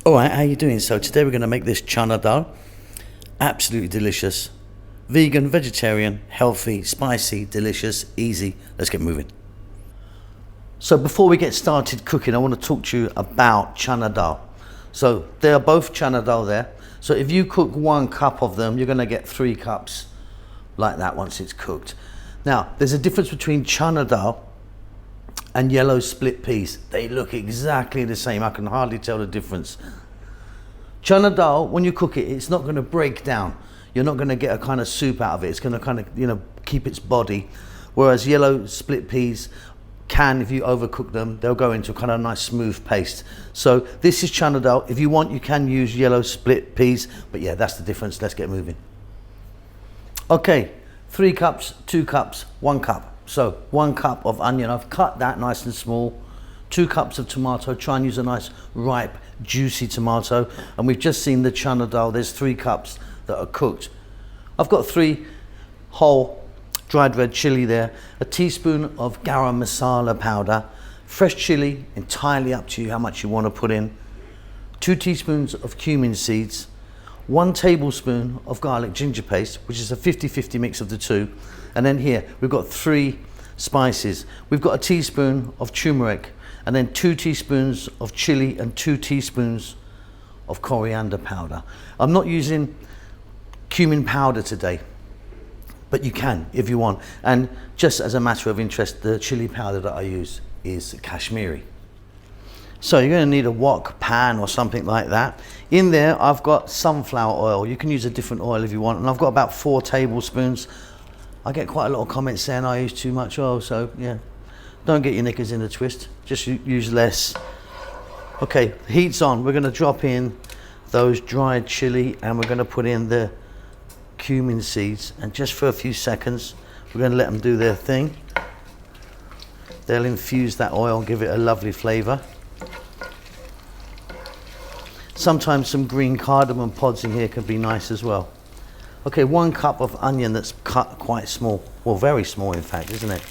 All right, how you doing? So today we're going to make this chana dal. Absolutely delicious. Vegan, vegetarian, healthy, spicy, delicious, easy. Let's get moving. So before we get started cooking, I want to talk to you about chana dal. So they are both chana dal there. So if you cook 1 cup of them, you're going to get 3 cups like that once it's cooked. Now, there's a difference between chana dal and yellow split peas. They look exactly the same. I can hardly tell the difference. Chana dal, when you cook it, it's not going to break down. You're not going to get a kind of soup out of it. It's going to kind of, keep its body. Whereas yellow split peas can, if you overcook them, they'll go into a kind of nice smooth paste. So this is chana dal. If you want, you can use yellow split peas, but yeah, that's the difference. Let's get moving. Okay, 3 cups, 2 cups, 1 cup. So 1 cup of onion, I've cut that nice and small. 2 cups of tomato, try and use a nice ripe, juicy tomato. And we've just seen the chana dal, there's 3 cups that are cooked. I've got 3 whole dried red chili there, a teaspoon of garam masala powder, fresh chili, entirely up to you how much you want to put in, 2 teaspoons of cumin seeds, 1 tablespoon of garlic ginger paste, which is a 50-50 mix of the two. And then here we've got 3 spices. We've got a teaspoon of turmeric, and then 2 teaspoons of chili and 2 teaspoons of coriander powder. I'm not using cumin powder today, but you can if you want. And just as a matter of interest, the chili powder that I use is Kashmiri. So you're going to need a wok pan or something like that. In there I've got sunflower oil. You can use a different oil if you want, and I've got about 4 tablespoons. I get quite a lot of comments saying I use too much oil, so yeah, don't get your knickers in a twist, just use less. Okay, the heat's on. We're going to drop in those dried chili, and we're going to put in the cumin seeds, and just for a few seconds we're going to let them do their thing. They'll infuse that oil and give it a lovely flavor. Sometimes some green cardamom pods in here can be nice as well. Okay, 1 cup of onion that's cut quite small, well, very small in fact, isn't it?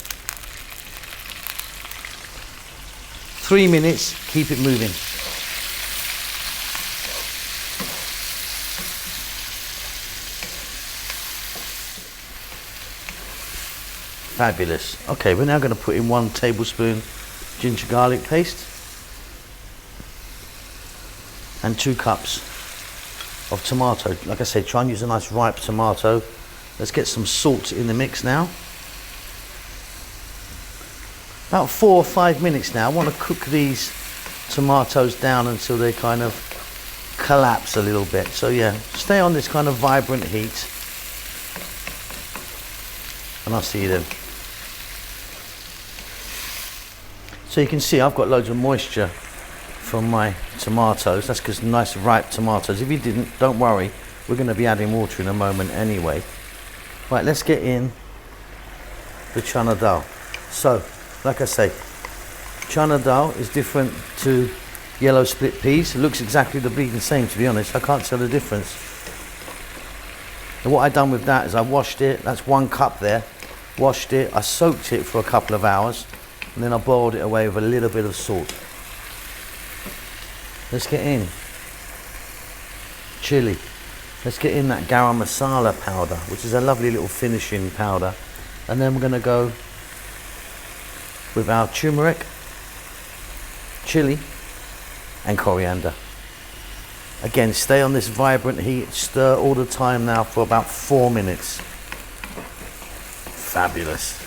3 minutes, keep it moving. Fabulous. Okay, we're now going to put in 1 tablespoon ginger garlic paste and 2 cups of tomato. Like I said, try and use a nice ripe tomato. Let's get some salt in the mix now. About 4 or 5 minutes now. I want to cook these tomatoes down until they kind of collapse a little bit. So yeah, stay on this kind of vibrant heat, and I'll see you then. So you can see I've got loads of moisture from my tomatoes. That's because nice ripe tomatoes. If you didn't, don't worry, we're going to be adding water in a moment anyway. Right, let's get in the chana dal. So like I say, chana dal is different to yellow split peas. It looks exactly the bleeding same, to be honest. I can't tell the difference. And what I've done with that is I washed it. That's 1 cup there. Washed it, I soaked it for a couple of hours, and then I boiled it away with a little bit of salt. Let's get in chili. Let's get in that garam masala powder, which is a lovely little finishing powder. And then we're going to go with our turmeric, chili and coriander. Again, stay on this vibrant heat, stir all the time now for about 4 minutes. Fabulous.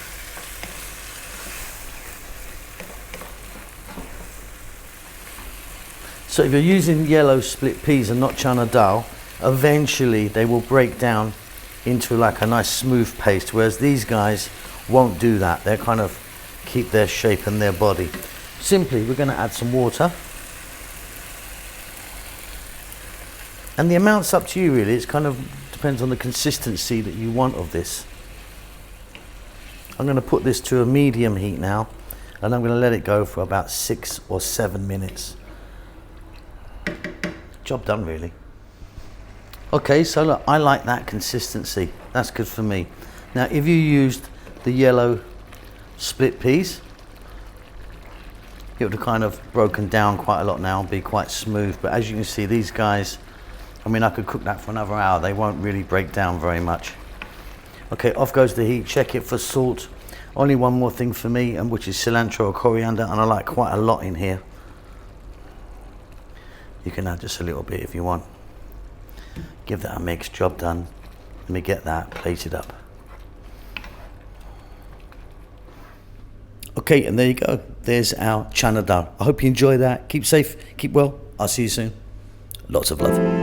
So if you're using yellow split peas and not chana dal, eventually they will break down into like a nice smooth paste, whereas these guys won't do that. They'll kind of keep their shape and their body. Simply, we're going to add some water. And the amount's up to you really. It kind of depends on the consistency that you want of this. I'm going to put this to a medium heat now, and I'm going to let it go for about 6 or 7 minutes. Job done really. Okay, so look, I like that consistency. That's good for me. Now if you used the yellow split peas, it would have kind of broken down quite a lot now and be quite smooth. But as you can see, these guys, I mean, I could cook that for another hour. They won't really break down very much. Okay, off goes the heat. Check it for salt. Only one more thing for me, and which is cilantro or coriander, and I like quite a lot in here. You can add just a little bit if you want. Give that a mix, job done. Let me get that plated up. Okay, and there you go. There's our Chana Dal. I hope you enjoy that. Keep safe, keep well. I'll see you soon. Lots of love.